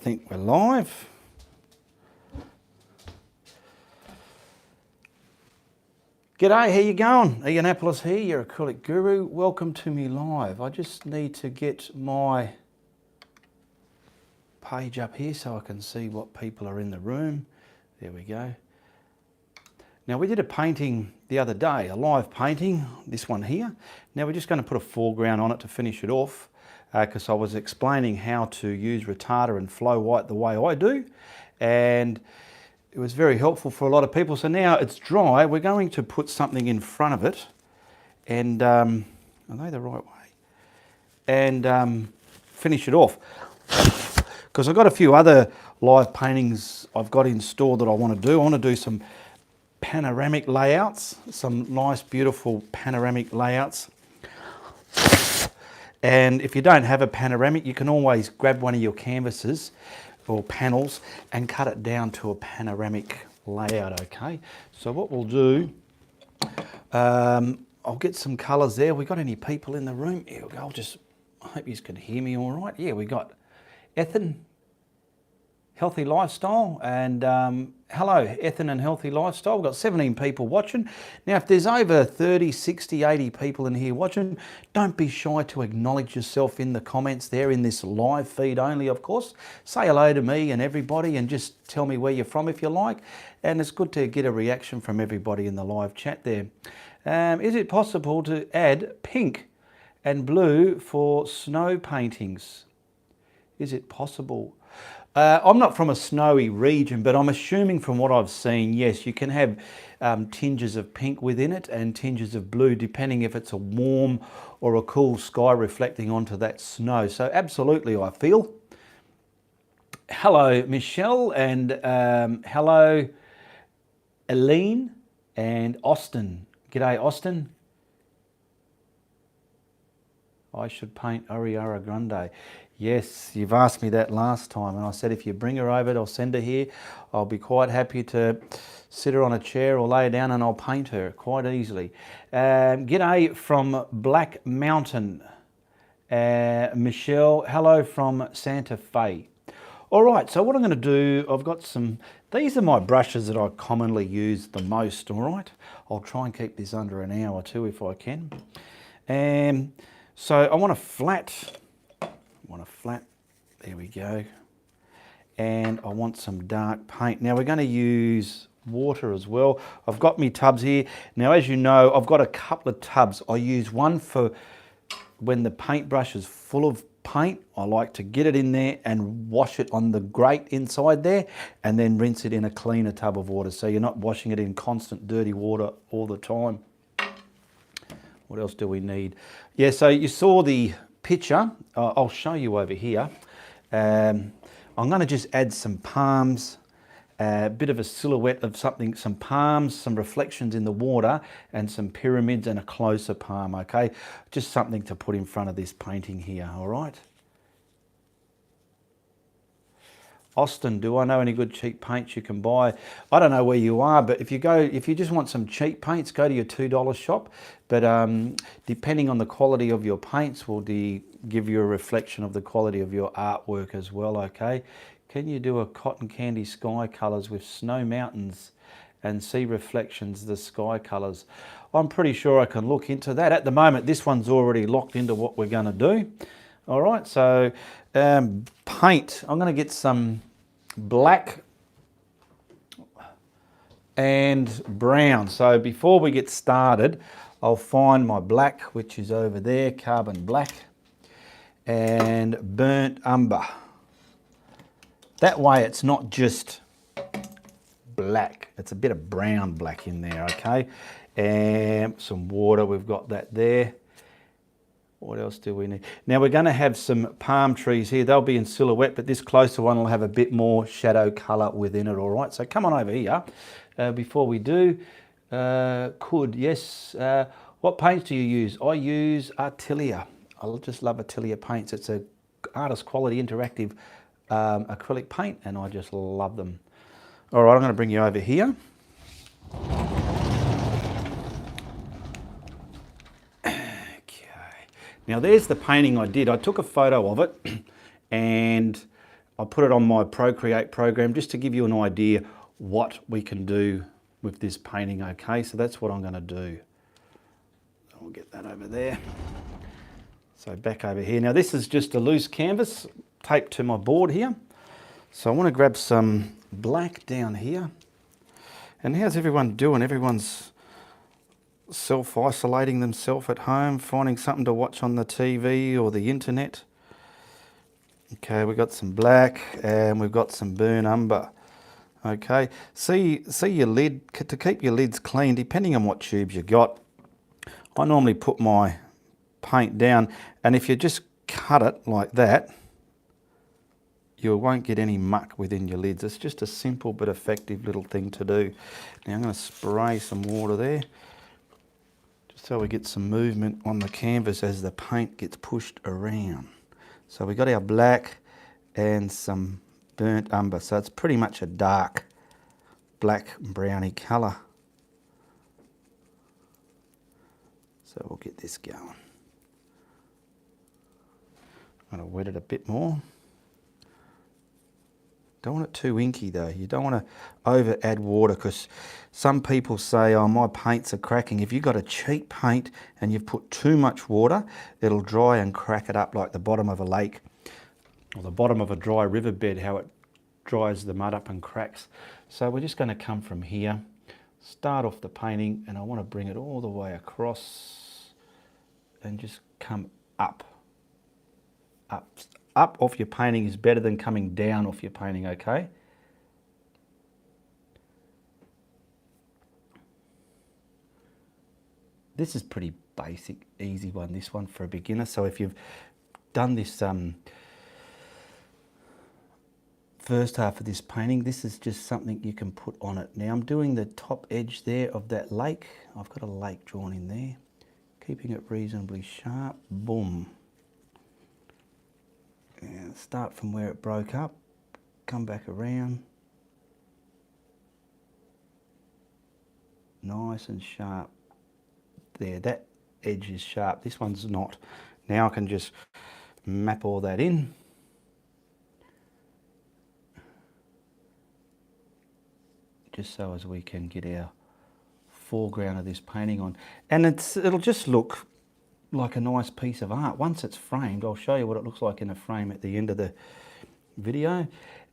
think we're live. G'day, how you going? Ianapolis here, your acrylic guru. Welcome to me live. I just need to get my page up here so I can see what people are in the room. There we go. Now we did a painting the other day, a live painting, this one here. Now we're just going to put a foreground on it to finish it off because I was explaining how to use retarder and flow white the way I do, and it was very helpful for a lot of people. So now it's dry, we're going to put something in front of it, and are they the right way? And finish it off. Because I've got a few other live paintings I've got in store that I want to do. I want to do some panoramic layouts, some nice beautiful panoramic layouts. And if you don't have a panoramic, you can always grab one of your canvases or panels and cut it down to a panoramic layout, okay? So what we'll do, I'll get some colours there. We got any people in the room? Here we go. I hope you can hear me all right. Yeah, we got Ethan, Healthy Lifestyle, and hello, Ethan and Healthy Lifestyle. We've got 17 people watching. Now, if there's over 30, 60, 80 people in here watching, don't be shy to acknowledge yourself in the comments there in this live feed only, of course. Say hello to me and everybody and just tell me where you're from if you like. And it's good to get a reaction from everybody in the live chat there. Is it possible to add pink and blue for snow paintings? Is it possible? I'm not from a snowy region, but I'm assuming from what I've seen, yes, you can have tinges of pink within it and tinges of blue, depending if it's a warm or a cool sky reflecting onto that snow. So absolutely, I feel. Hello, Michelle, and hello, Aline and Austin. G'day, Austin. I should paint Ariara Grande. Yes, you've asked me that last time, and I said if you bring her over, I'll send her here. I'll be quite happy to sit her on a chair or lay her down and I'll paint her quite easily. G'day from Black Mountain. Michelle, hello from Santa Fe. All right, so what I'm going to do, I've got these are my brushes that I commonly use the most, all right? I'll try and keep this under an hour too if I can. So I want a flat, there we go. And I want some dark paint. Now we're going to use water as well. I've got me tubs here. Now, as you know, I've got a couple of tubs. I use one for when the paintbrush is full of paint. I like to get it in there and wash it on the grate inside there and then rinse it in a cleaner tub of water. So you're not washing it in constant dirty water all the time. What else do we need? Yeah, so you saw the picture. I'll show you over here. I'm going to just add some palms, a bit of a silhouette of something, some palms, some reflections in the water, and some pyramids and a closer palm, okay? Just something to put in front of this painting here, all right? Austin, do I know any good cheap paints you can buy? I don't know where you are, but if you just want some cheap paints, go to your $2 shop. But depending on the quality of your paints will give you a reflection of the quality of your artwork as well, okay? Can you do a cotton candy sky colours with snow mountains and see reflections of the sky colours? I'm pretty sure I can look into that. At the moment, this one's already locked into what we're going to do. All right, so paint. I'm going to get some black and brown. So before we get started, I'll find my black, which is over there, carbon black, and burnt umber. That way it's not just black, it's a bit of brown black in there, okay? And some water, we've got that there. What else do we need? Now we're going to have some palm trees here. They'll be in silhouette, but this closer one will have a bit more shadow colour within it, all right? So come on over here. Before we do, what paints do you use? I use Artilia. I just love Artilia paints. It's a artist quality interactive acrylic paint, and I just love them. All right, I'm going to bring you over here. Now there's the painting I did. I took a photo of it and I put it on my Procreate program just to give you an idea what we can do with this painting, okay? So that's what I'm going to do. I'll get that over there. So back over here. Now this is just a loose canvas taped to my board here. So I want to grab some black down here. And how's everyone doing? Everyone's self-isolating themselves at home, finding something to watch on the TV or the internet. Okay, we've got some black and we've got some burnt umber. Okay, see your lid, to keep your lids clean, depending on what tubes you got, I normally put my paint down, and if you just cut it like that, you won't get any muck within your lids. It's just a simple but effective little thing to do. Now I'm going to spray some water there, just so we get some movement on the canvas as the paint gets pushed around. So we got our black and some burnt umber, so it's pretty much a dark black browny colour. So we'll get this going. I'm going to wet it a bit more. Don't want it too inky though. You don't want to over add water, because some people say, oh, my paints are cracking. If you've got a cheap paint and you've put too much water, it'll dry and crack it up like the bottom of a lake or the bottom of a dry riverbed, how it dries the mud up and cracks. So we're just going to come from here, start off the painting, and I want to bring it all the way across and just come up. Up off your painting is better than coming down off your painting, okay? This is pretty basic, easy one, this one for a beginner. So if you've done this first half of this painting, this is just something you can put on it. Now I'm doing the top edge there of that lake. I've got a lake drawn in there, keeping it reasonably sharp. Boom. And start from where it broke up, come back around. Nice and sharp. There, that edge is sharp. This one's not. Now I can just map all that in. Just so as we can get our foreground of this painting on. And it'll just look like a nice piece of art. Once it's framed, I'll show you what it looks like in a frame at the end of the video.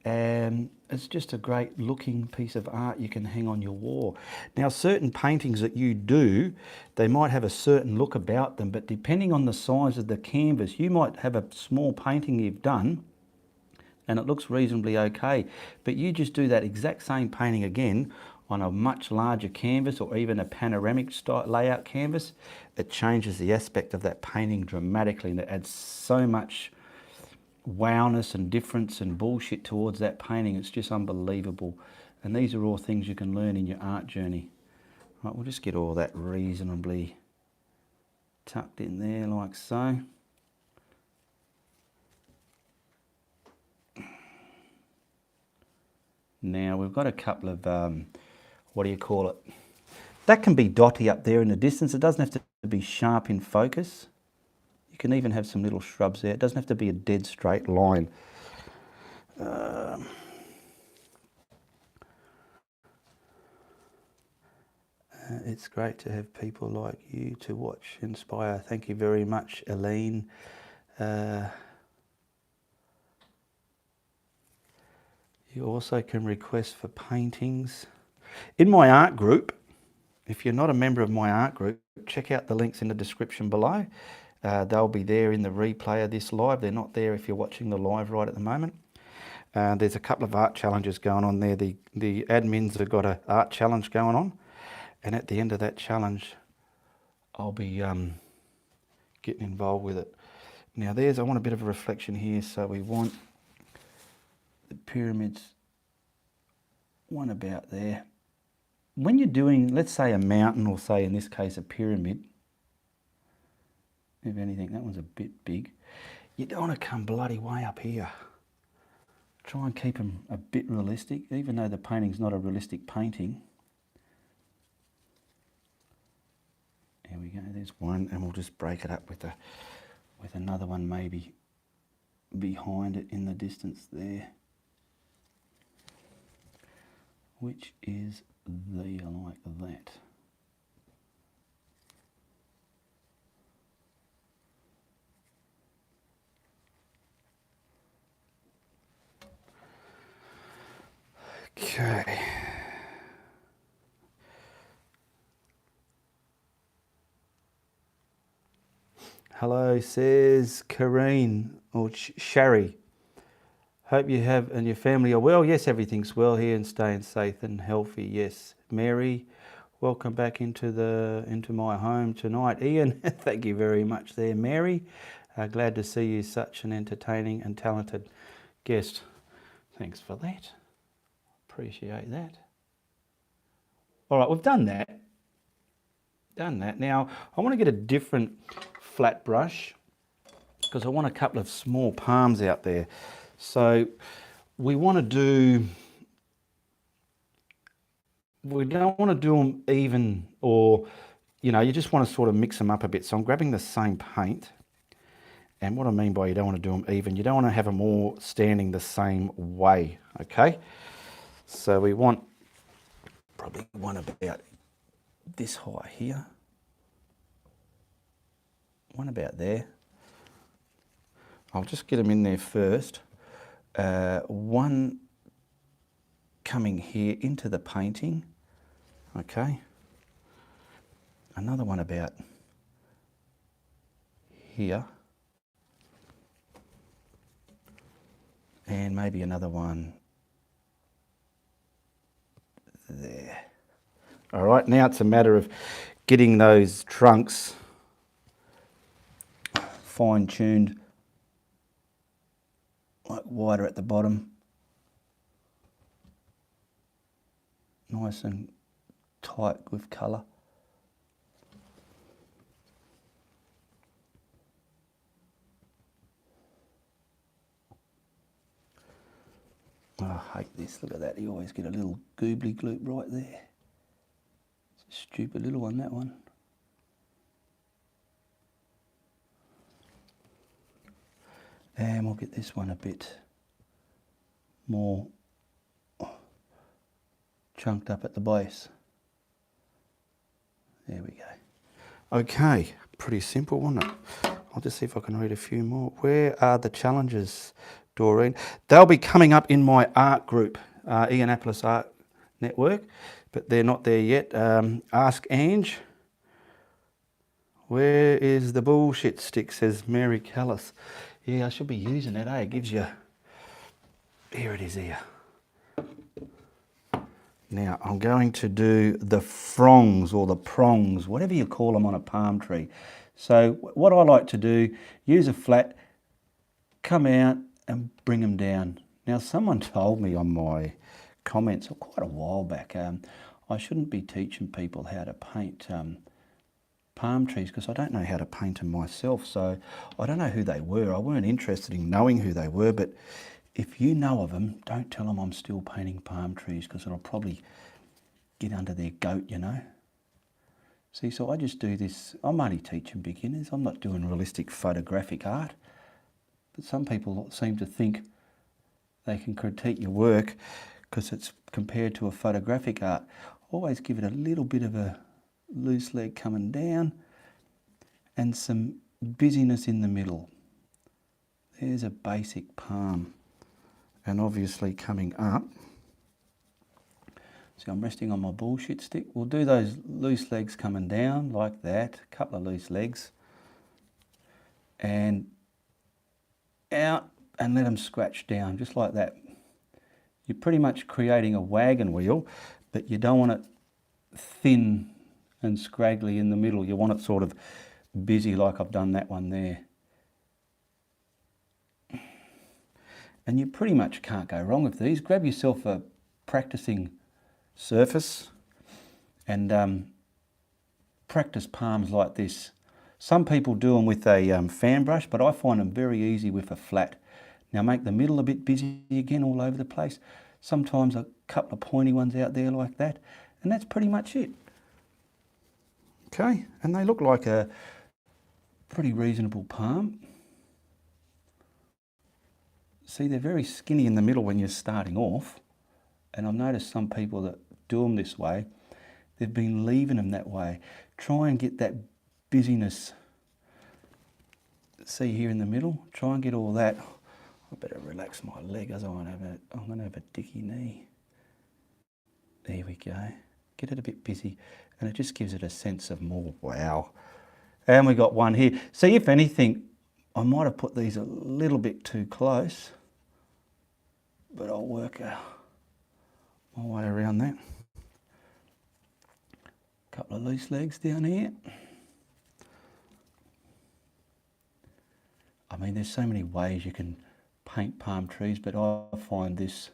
And it's just a great looking piece of art you can hang on your wall. Now certain paintings that you do, they might have a certain look about them, but depending on the size of the canvas, you might have a small painting you've done and it looks reasonably okay, but you just do that exact same painting again on a much larger canvas or even a panoramic style layout canvas, it changes the aspect of that painting dramatically, and it adds so much wowness and difference and bullshit towards that painting. It's just unbelievable. And these are all things you can learn in your art journey. Right, we'll just get all that reasonably tucked in there like so. Now we've got a couple of what do you call it? That can be dotty up there in the distance. It doesn't have to be sharp in focus. You can even have some little shrubs there. It doesn't have to be a dead straight line. It's great to have people like you to watch, inspire. Thank you very much, Elaine. You also can request for paintings. In my art group, if you're not a member of my art group, check out the links in the description below. They'll be there in the replay of this live. They're not there if you're watching the live right at the moment. There's a couple of art challenges going on there. The admins have got an art challenge going on. And at the end of that challenge, I'll be getting involved with it. Now I want a bit of a reflection here. So we want the pyramids, one about there. When you're doing, let's say a mountain, or say in this case a pyramid, if anything, that one's a bit big. You don't want to come bloody way up here. Try and keep them a bit realistic, even though the painting's not a realistic painting. There we go, there's one, and we'll just break it up with another one maybe behind it in the distance there. which is the like that. Okay. Hello, says Kareen or Shari. Hope you have and your family are well. Yes, everything's well here and staying safe and healthy. Yes, Mary, welcome back into my home tonight. Ian, thank you very much there, Mary. Glad to see you, such an entertaining and talented guest. Thanks for that. Appreciate that. All right, we've done that. Now, I want to get a different flat brush because I want a couple of small palms out there. So we don't want to do them even, or, you know, you just want to sort of mix them up a bit. So I'm grabbing the same paint. And what I mean by you don't want to do them even, you don't want to have them all standing the same way, okay? So we want probably one about this high here. One about there. I'll just get them in there first. One coming here into the painting, okay? Another one about here. And maybe another one there. All right, now it's a matter of getting those trunks fine-tuned, like wider at the bottom, nice and tight with colour. Oh, I hate this, look at that, you always get a little goobly gloop right there. It's a stupid little one, that one. And we'll get this one a bit more chunked up at the base. There we go. Okay, pretty simple, wasn't it? I'll just see if I can read a few more. Where are the challenges, Doreen? They'll be coming up in my art group, Ianapolis Art Network, but they're not there yet. Ask Ange. Where is the bullshit stick, says Mary Callis. Yeah, I should be using it, eh? It gives you... Here it is here. Now, I'm going to do the fronds or the prongs, whatever you call them on a palm tree. So what I like to do, use a flat, come out and bring them down. Now, someone told me on my comments quite a while back, I shouldn't be teaching people how to paint palm trees because I don't know how to paint them myself, so I don't know who they were. I weren't interested in knowing who they were, but if you know of them, don't tell them I'm still painting palm trees because it'll probably get under their goat, you know. See, so I just do this. I'm only teaching beginners. I'm not doing realistic photographic art. But some people seem to think they can critique your work because it's compared to a photographic art. Always give it a little bit of a loose leg coming down and some busyness in the middle. There's a basic palm. And obviously coming up, see, I'm resting on my bullshit stick. We'll do those loose legs coming down like that, a couple of loose legs, and out and let them scratch down just like that. You're pretty much creating a wagon wheel, but you don't want it thin and scraggly in the middle. You want it sort of busy like I've done that one there. And you pretty much can't go wrong with these. Grab yourself a practicing surface and practice palms like this. Some people do them with a fan brush, but I find them very easy with a flat. Now make the middle a bit busy again all over the place. Sometimes a couple of pointy ones out there like that. And that's pretty much it. Okay, and they look like a pretty reasonable palm. See, they're very skinny in the middle when you're starting off, and I've noticed some people that do them this way, they've been leaving them that way. Try and get that busyness. See here in the middle, try and get all that. I better relax my leg as I'm going to have a dicky knee. There we go. Get it a bit busy, and it just gives it a sense of more wow. And we got one here. See, if anything, I might have put these a little bit too close, but I'll work my way around that. Couple of loose legs down here. I mean, there's so many ways you can paint palm trees, but I find this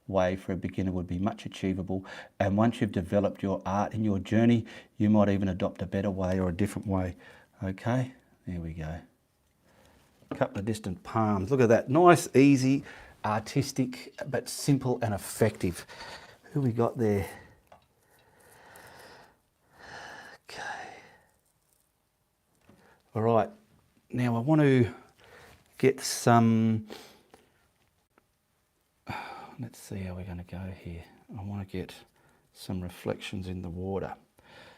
way for a beginner would be much achievable. And once you've developed your art in your journey, you might even adopt a better way or a different way. Okay, there we go. A couple of distant palms. Look at that. Nice, easy, artistic, but simple and effective. Who we got there? Okay. All right. Now I want to get some, let's see how we're going to go here. I want to get some reflections in the water.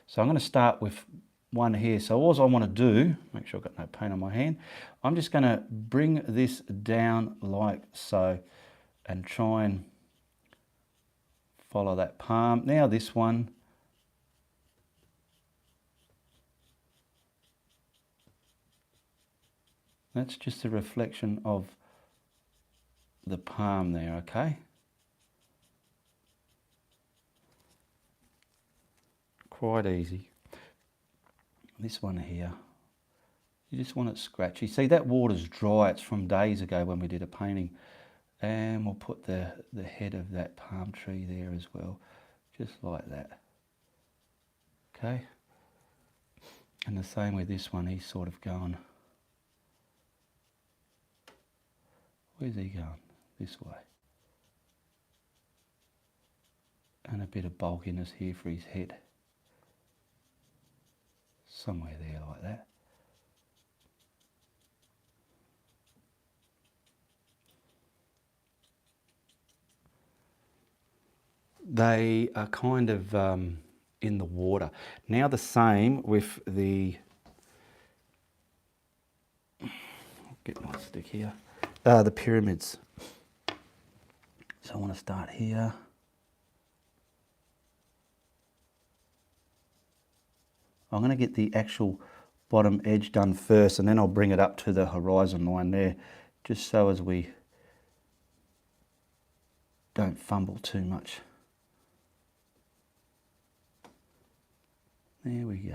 So I'm going to start with one here. So all I want to do, make sure I've got no paint on my hand, I'm just going to bring this down like so and try and follow that palm. Now this one, that's just a reflection of the palm there, okay? Quite easy. This one here, you just want it scratchy. See, that water's dry, it's from days ago when we did a painting. And we'll put the head of that palm tree there as well, just like that. Okay? And the same with this one, he's sort of going, where's he going? This way. And a bit of bulkiness here for his head. Somewhere there like that. They are kind of in the water. Now the same with the, I'll get my stick here, the pyramids. So I want to start here. I'm going to get the actual bottom edge done first, and then I'll bring it up to the horizon line there, just so as we don't fumble too much. There we go.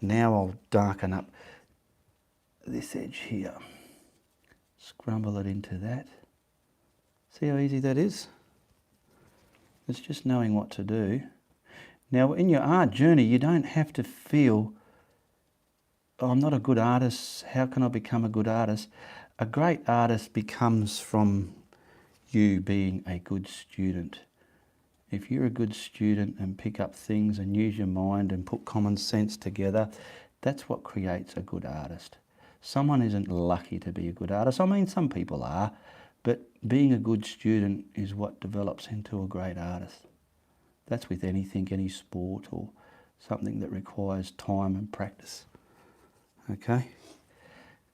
Now I'll darken up this edge here. Scrumble it into that. See how easy that is? It's just knowing what to do. Now in your art journey, you don't have to feel, oh, I'm not a good artist, how can I become a good artist? A great artist becomes from you being a good student. If you're a good student and pick up things and use your mind and put common sense together, that's what creates a good artist. Someone isn't lucky to be a good artist. I mean, some people are, but being a good student is what develops into a great artist. That's with anything, any sport or something that requires time and practice. Okay?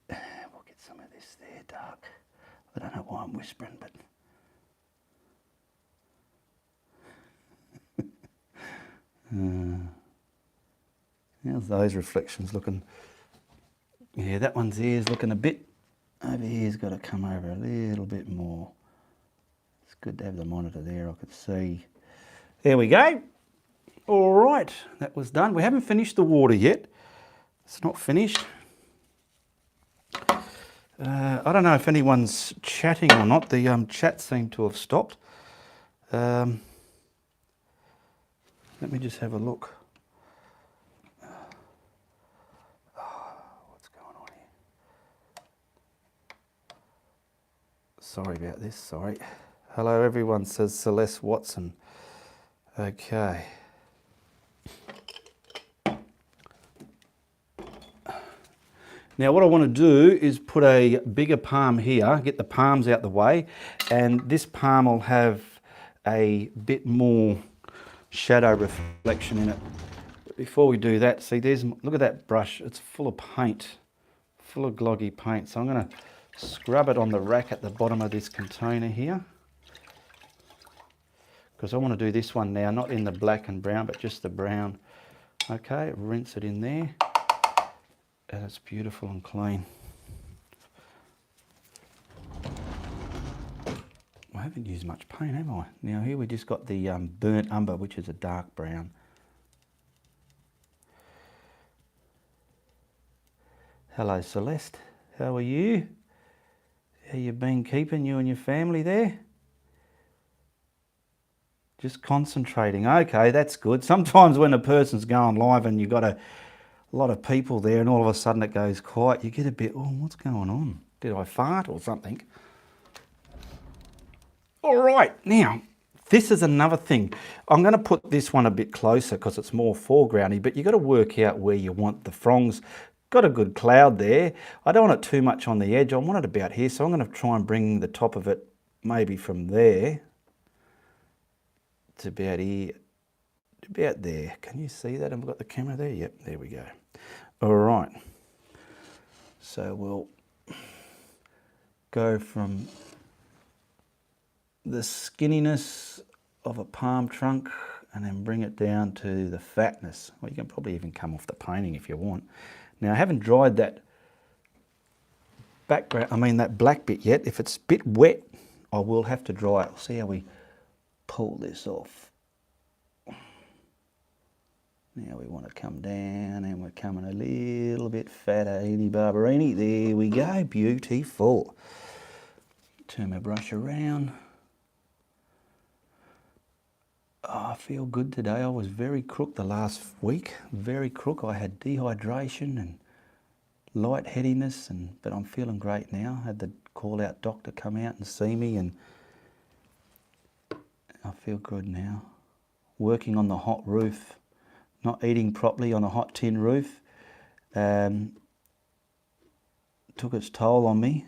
We'll get some of this there dark. I don't know why I'm whispering, but... how's those reflections looking? Yeah, that one's ears looking a bit, over here's got to come over a little bit more. It's good to have the monitor there, I could see. There we go. All right, that was done. We haven't finished the water yet. It's not finished. I don't know if anyone's chatting or not. The chat seemed to have stopped. Let me just have a look. What's going on here? Sorry about this, sorry. Hello everyone, says Celeste Watson. Okay. Now what I want to do is put a bigger palm here, get the palms out the way, and this palm will have a bit more shadow reflection in it. But before we do that, see look at that brush, it's full of paint, full of gloggy paint. So I'm going to scrub it on the rack at the bottom of this container here, because I want to do this one now, not in the black and brown, but just the brown. Okay, rinse it in there, and it's beautiful and clean. I haven't used much paint, have I? Now here we just got the burnt umber, which is a dark brown. Hello Celeste, how are you? How you been keeping, you and your family there? Just concentrating. Okay, that's good. Sometimes when a person's going live and you've got a lot of people there and all of a sudden it goes quiet, you get a bit, oh, what's going on? Did I fart or something? All right, now, this is another thing. I'm going to put this one a bit closer because it's more foregroundy, but you've got to work out where you want the fronds. Got a good cloud there. I don't want it too much on the edge. I want it about here, so I'm going to try and bring the top of it maybe from there to about here, about there. Can you see that? Have I got the camera there? Yep, there we go. All right. So we'll go from the skinniness of a palm trunk and then bring it down to the fatness. Well, you can probably even come off the painting if you want. Now I haven't dried that background, that black bit yet. If it's a bit wet, I will have to dry it. We'll see how we pull this off. Now we want to come down and we're coming a little bit fatter, Edie Barberini. There we go, beautiful. Turn my brush around. Oh, I feel good today. I was very crook the last week, very crook. I had dehydration and lightheadedness, but I'm feeling great now. I had the call-out doctor come out and see me and I feel good now. Working on the hot roof, not eating properly on a hot tin roof, took its toll on me.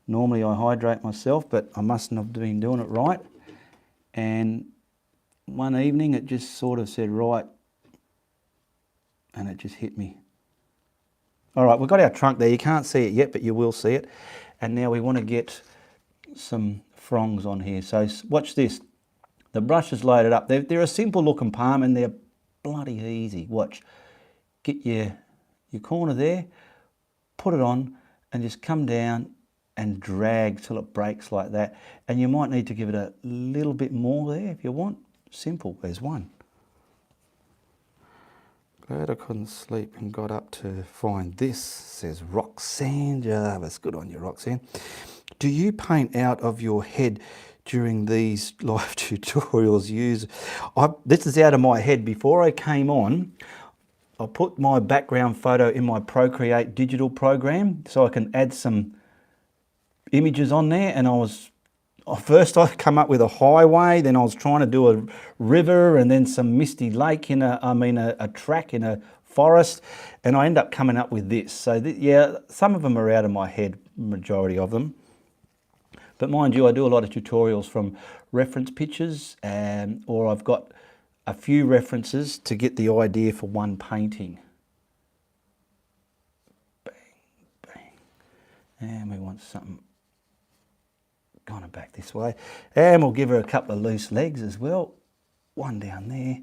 Normally I hydrate myself, but I mustn't have been doing it right. And one evening it just sort of said, right, and it just hit me. All right, we've got our trunk there. You can't see it yet, but you will see it. And now we want to get some fronds on here. So watch this. The brush is loaded up. They're a simple looking palm and they're bloody easy. Watch. Get your corner there, put it on and just come down and drag till it breaks like that. And you might need to give it a little bit more there if you want. Simple, there's one. Glad I couldn't sleep and got up to find this. Says Roxanne Jarvis. Good on you, Roxanne. Do you paint out of your head during these live tutorials? This is out of my head. Before I came on, I put my background photo in my Procreate digital program so I can add some images on there, and first I come up with a highway, then I was trying to do a river and then some misty lake in a track in a forest, and I end up coming up with this. So yeah, some of them are out of my head, majority of them. But mind you, I do a lot of tutorials from reference pictures, or I've got a few references to get the idea for one painting. Bang, bang. And we want something kind of back this way. And we'll give her a couple of loose legs as well. One down there,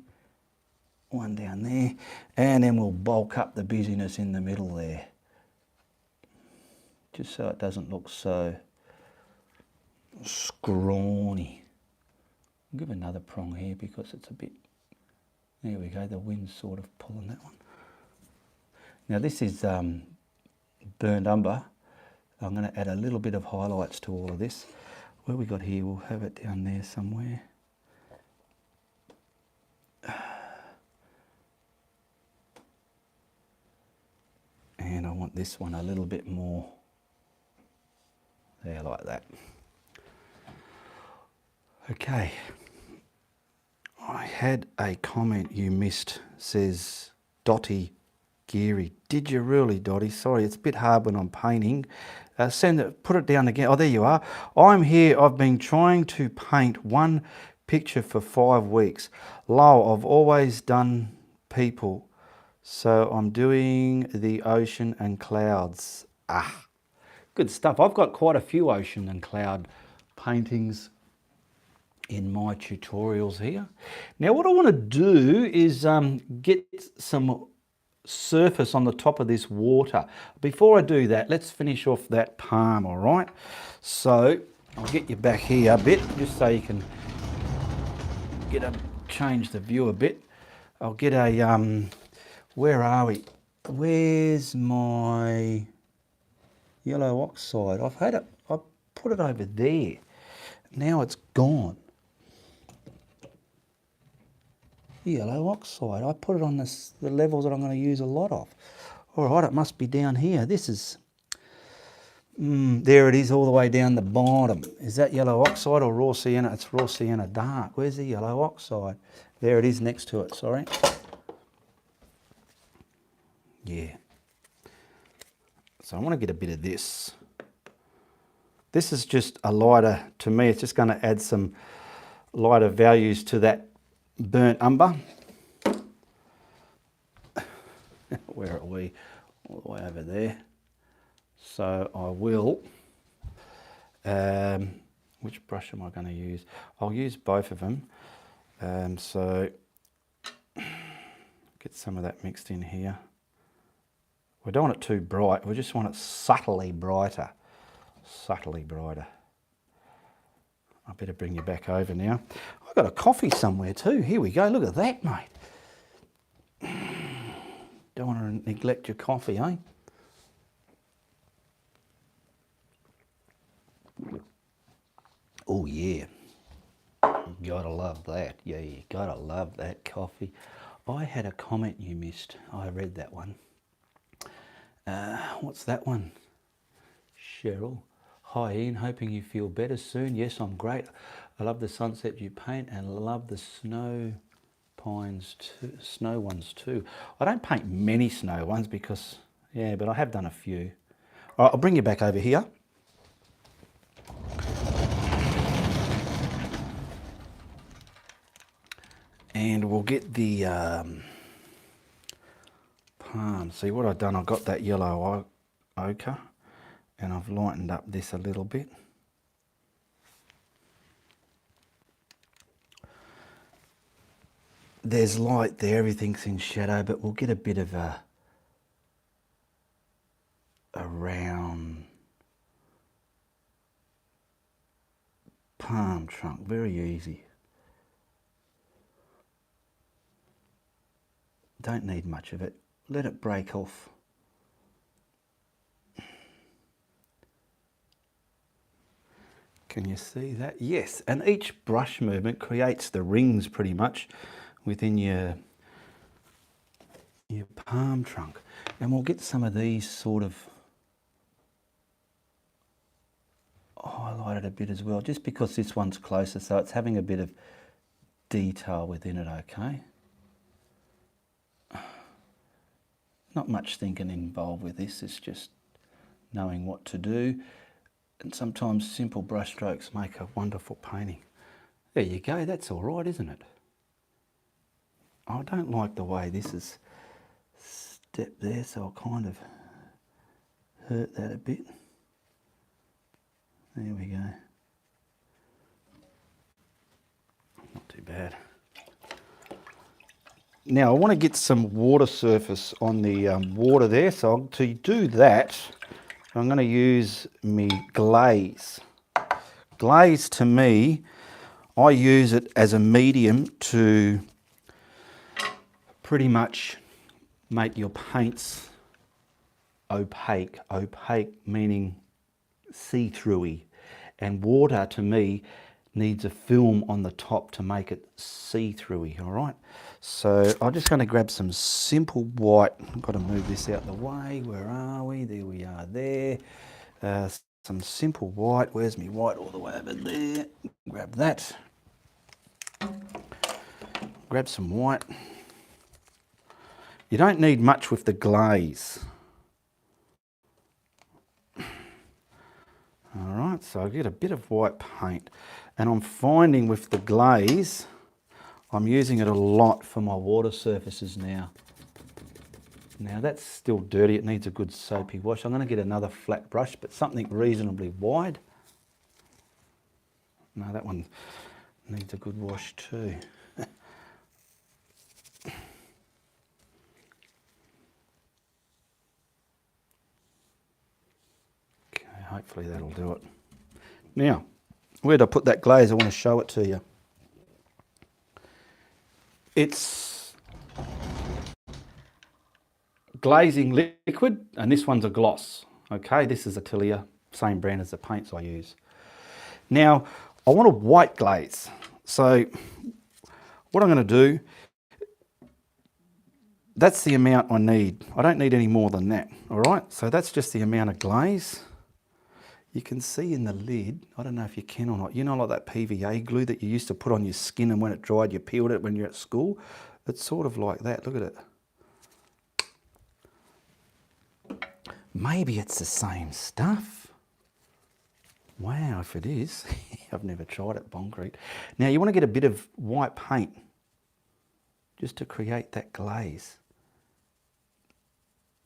one down there. And then we'll bulk up the busyness in the middle there. Just so it doesn't look so scrawny. I'll give another prong here because it's a bit, there we go, the wind's sort of pulling that one. Now this is burnt umber. I'm going to add a little bit of highlights to all of this. Where we got here, we'll have it down there somewhere. And I want this one a little bit more there, like that. Okay, I had a comment you missed, says Dotty Geary. Did you really, Dottie? Sorry, it's a bit hard when I'm painting. Put it down again. Oh, there you are. I'm here. I've been trying to paint one picture for 5 weeks. Lol, I've always done people. So I'm doing the ocean and clouds. Ah, good stuff. I've got quite a few ocean and cloud paintings in my tutorials here. Now what I want to do is get some surface on the top of this water. Before I do that, let's finish off that palm, all right? So I'll get you back here a bit, just so you can change the view a bit. I'll get a, where are we? Where's my yellow oxide? I put it over there. Now it's gone. Yellow oxide. I put it on the levels that I'm going to use a lot of. All right, it must be down here. This is, there it is all the way down the bottom. Is that yellow oxide or raw sienna? It's raw sienna dark. Where's the yellow oxide? There it is next to it, sorry. Yeah. So I want to get a bit of this. This is just a lighter, to me, it's just going to add some lighter values to that burnt umber. Where are we? All the way over there. So I will, which brush am I going to use? I'll use both of them. So get some of that mixed in here. We don't want it too bright, we just want it subtly brighter. Subtly brighter. I better bring you back over now. I've got a coffee somewhere too. Here we go. Look at that, mate. Don't want to neglect your coffee, eh? Oh yeah. You gotta love that. Yeah, you gotta love that coffee. I had a comment you missed. I read that one. What's that one? Cheryl. Hi Ian, hoping you feel better soon. Yes, I'm great. I love the sunset you paint and love the snow pines too, snow ones too. I don't paint many snow ones because, yeah, but I have done a few. All right, I'll bring you back over here. And we'll get the palm. See what I've done, I've got that yellow ochre. And I've lightened up this a little bit. There's light there, everything's in shadow, but we'll get a bit of a round palm trunk, very easy. Don't need much of it, let it break off. Can you see that? Yes, and each brush movement creates the rings pretty much within your palm trunk. And we'll get some of these sort of highlighted a bit as well, just because this one's closer, so it's having a bit of detail within it, okay? Not much thinking involved with this, it's just knowing what to do. And sometimes simple brush strokes make a wonderful painting. There you go, that's all right, isn't it? I don't like the way this is stepped there, so I'll kind of hurt that a bit. There we go. Not too bad. Now I want to get some water surface on the water there, so to do that, I'm going to use my glaze. Glaze, to me, I use it as a medium to pretty much make your paints opaque. Opaque meaning see-throughy. And water, to me, needs a film on the top to make it see-throughy, all right? So I'm just going to grab some simple white. I've got to move this out the way. Where are we? There we are there. Some simple white. Where's my white? All the way over there. Grab that. Grab some white. You don't need much with the glaze. All right, so I get a bit of white paint, and I'm finding with the glaze, I'm using it a lot for my water surfaces now. Now that's still dirty, it needs a good soapy wash. I'm going to get another flat brush, but something reasonably wide. No, that one needs a good wash too. Okay, hopefully that'll do it. Now, where'd I put that glaze? I want to show it to you. It's glazing liquid, and this one's a gloss. Okay, this is Atelier, same brand as the paints I use. Now, I want a white glaze. So what I'm going to do, that's the amount I need. I don't need any more than that, all right? So that's just the amount of glaze. You can see in the lid, I don't know if you can or not, you know, like that PVA glue that you used to put on your skin, and when it dried you peeled it when you're at school? It's sort of like that, look at it. Maybe it's the same stuff. Wow, if it is, I've never tried it, concrete. Now you want to get a bit of white paint just to create that glaze.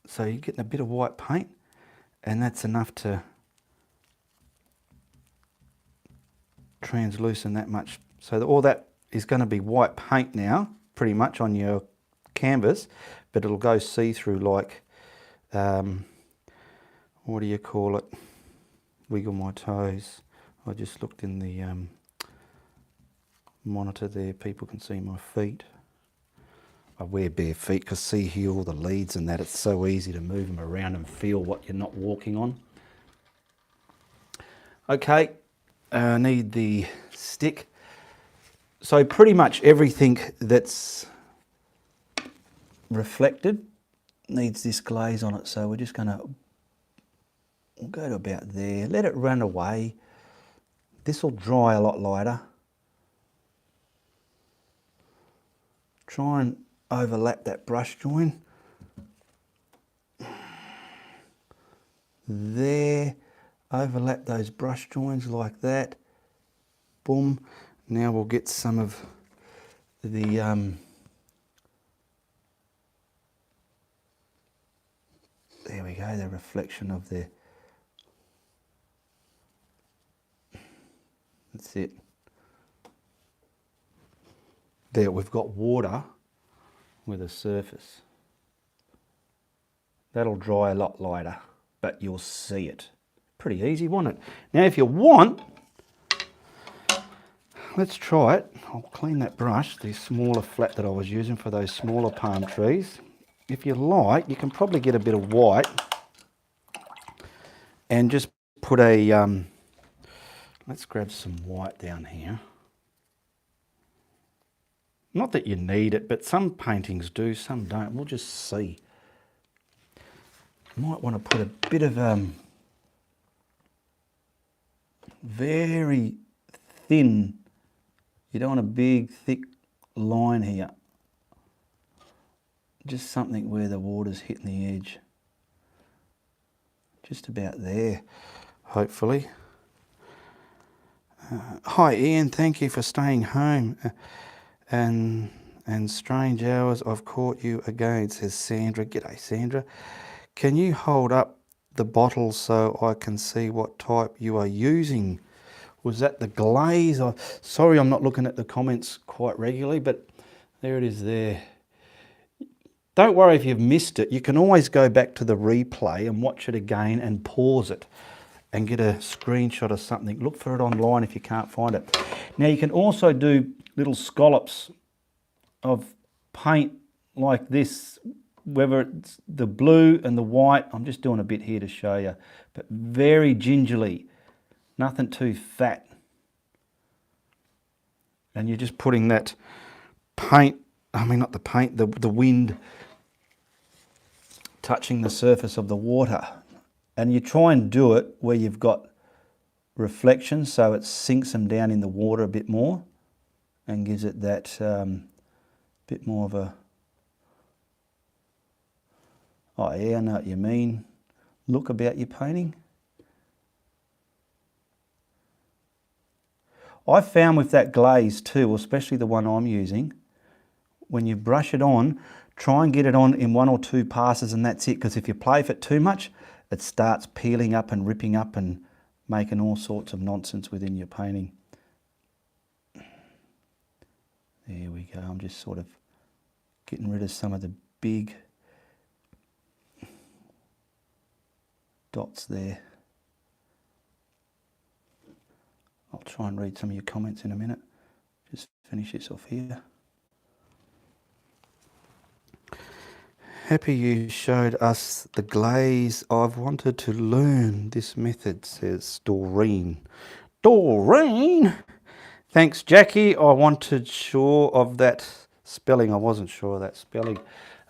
So you're getting a bit of white paint, and that's enough to translucent that much. So all that is going to be white paint now, pretty much on your canvas, but it'll go see-through like, what do you call it? Wiggle my toes. I just looked in the monitor there, people can see my feet. I wear bare feet because see here all the leads and that, it's so easy to move them around and feel what you're not walking on. Okay, I need the stick. So pretty much everything that's reflected needs this glaze on it. So we're just gonna, we'll go to about there, let it run away. This will dry a lot lighter. Try and overlap that brush join. There, overlap those brush joins like that. Boom. Now we'll get some of the there we go, the reflection of the, that's it. There, we've got water with a surface. That'll dry a lot lighter, but you'll see it. Pretty easy, won't it? Now if you want, let's try it. I'll clean that brush, the smaller flat that I was using for those smaller palm trees. If you like, you can probably get a bit of white and just put a, let's grab some white down here. Not that you need it, but some paintings do, some don't. We'll just see. You might want to put a bit of very thin, you don't want a big thick line here. Just something where the water's hitting the edge. Just about there, hopefully. Hi Ian, thank you for staying home. And strange hours, I've caught you again, says Sandra. G'day Sandra. Can you hold up the bottle so I can see what type you are using? Was that the glaze? Sorry I'm not looking at the comments quite regularly, but there it is there. Don't worry if you've missed it. You can always go back to the replay and watch it again and pause it and get a screenshot of something. Look for it online if you can't find it. Now you can also do little scallops of paint like this, whether it's the blue and the white. I'm just doing a bit here to show you, but very gingerly, nothing too fat. And you're just putting that paint, I mean not the paint, the wind touching the surface of the water. And you try and do it where you've got reflection so it sinks them down in the water a bit more and gives it that bit more of a Oh yeah, I know what you mean. Look about your painting. I found with that glaze too, especially the one I'm using, when you brush it on, try and get it on in 1 or 2 passes and that's it, because if you play with it too much, it starts peeling up and ripping up and making all sorts of nonsense within your painting. There we go, I'm just sort of getting rid of some of the big dots there. I'll try and read some of your comments in a minute. Just finish this off here. Happy you showed us the glaze. I've wanted to learn this method, says Doreen. Doreen! Thanks, Jackie. I wanted sure of that spelling. I wasn't sure of that spelling.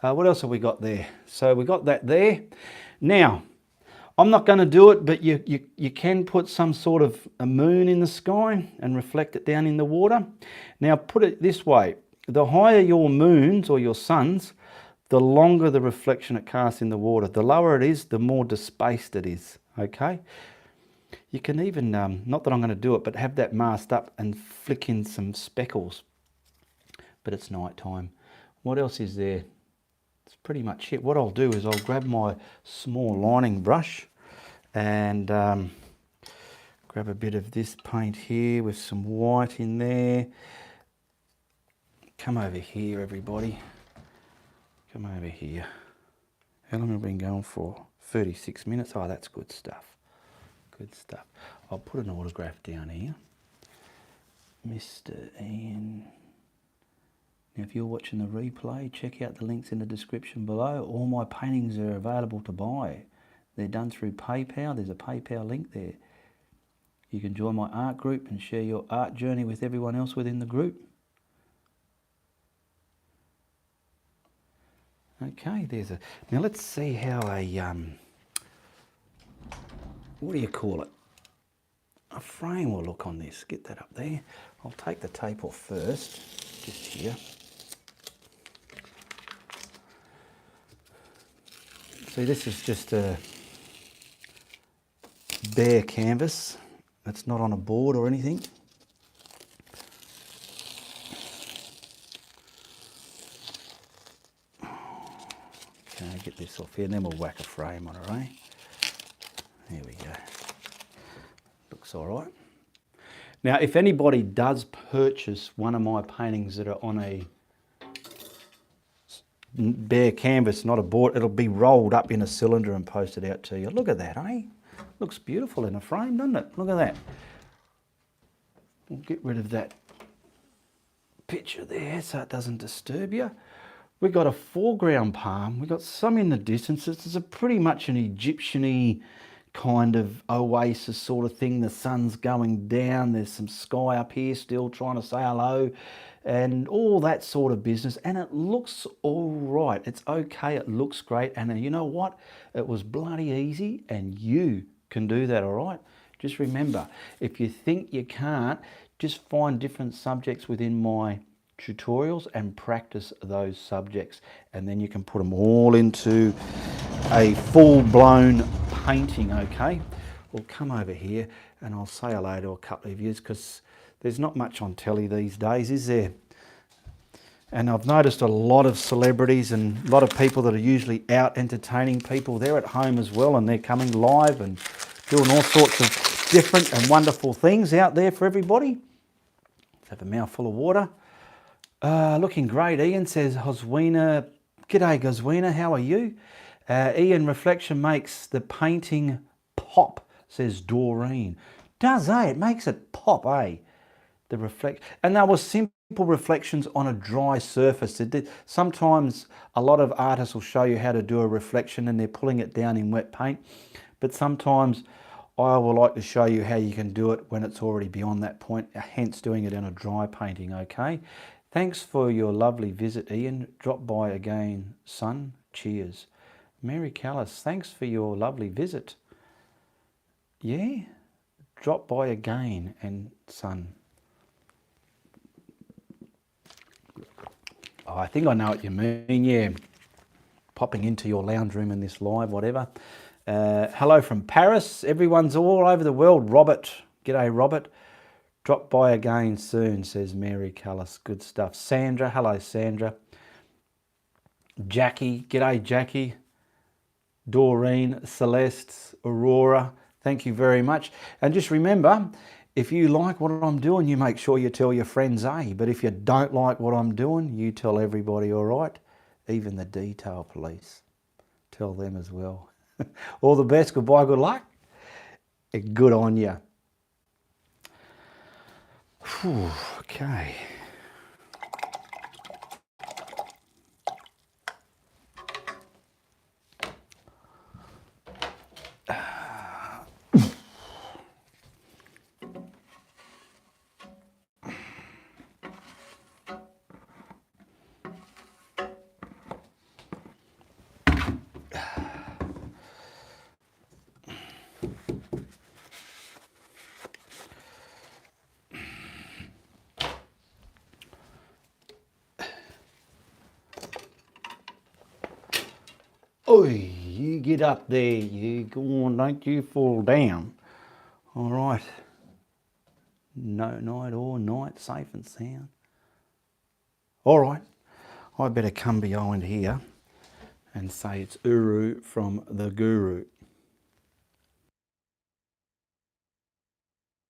What else have we got there? So we got that there. Now, I'm not going to do it, but you can put some sort of a moon in the sky and reflect it down in the water. Now, put it this way. The higher your moons or your suns, the longer the reflection it casts in the water. The lower it is, the more dispaced it is, okay? You can even, not that I'm going to do it, but have that masked up and flick in some speckles. But it's night time. What else is there? It's pretty much it. What I'll do is I'll grab my small lining brush and grab a bit of this paint here with some white in there. Come over here, everybody. Come over here. How long have we been going for? 36 minutes. Oh, that's good stuff. Good stuff. I'll put an autograph down here. Mr. Ian. Now, if you're watching the replay, check out the links in the description below. All my paintings are available to buy. They're done through PayPal. There's a PayPal link there. You can join my art group and share your art journey with everyone else within the group. Okay, there's a... Now let's see how a... what do you call it? A frame will look on this. Get that up there. I'll take the tape off first, just here. See, this is just a bare canvas. It's not on a board or anything. Okay, get this off here and then we'll whack a frame on it, eh? There we go. Looks all right. Now, if anybody does purchase one of my paintings that are on a bare canvas, not a board, it'll be rolled up in a cylinder and posted out to you. Look at that, eh? Looks beautiful in a frame, doesn't it? Look at that. We'll get rid of that picture there so it doesn't disturb you. We've got a foreground palm. We've got some in the distance. It's a pretty much an Egyptian-y kind of oasis sort of thing. The sun's going down. There's some sky up here still trying to say hello and all that sort of business. And it looks all right. It's okay. It looks great. And you know what? It was bloody easy and you can do that, all right? Just remember, if you think you can't, just find different subjects within my tutorials and practice those subjects, and then you can put them all into a full-blown painting, okay? We'll come over here and I'll say hello to a couple of you because there's not much on telly these days, is there? And I've noticed a lot of celebrities and a lot of people that are usually out entertaining people, they're at home as well and they're coming live and doing all sorts of different and wonderful things out there for everybody. Let's have a mouthful of water. Looking great, Ian, says Hoswina. G'day, Goswina, how are you? Ian, reflection makes the painting pop, says Doreen. Does, eh? It makes it pop, eh? The reflect, and there were simple reflections on a dry surface. Sometimes a lot of artists will show you how to do a reflection and they're pulling it down in wet paint, but sometimes I will like to show you how you can do it when it's already beyond that point, hence doing it in a dry painting, okay? Thanks for your lovely visit, Ian. Drop by again, son. Cheers. Mary Callis, thanks for your lovely visit. Yeah, drop by again, and son. Oh, I think I know what you mean, yeah. popping into your lounge room in this live, whatever. Hello from Paris. Everyone's all over the world. Robert, g'day Robert. Drop by again soon, says Mary Callis. Good stuff. Sandra, hello Sandra. Jackie, g'day Jackie. Doreen, Celeste, Aurora, thank you very much. And just remember, if you like what I'm doing, you make sure you tell your friends, eh? But if you don't like what I'm doing, you tell everybody, all right? Even the detail police. Tell them as well. All the best, goodbye, good luck. Good on you. Okay. Oi, you get up there, you go on, don't you fall down. All right. No night or night, safe and sound. All right, I better come behind here and say it's Uru from the Guru.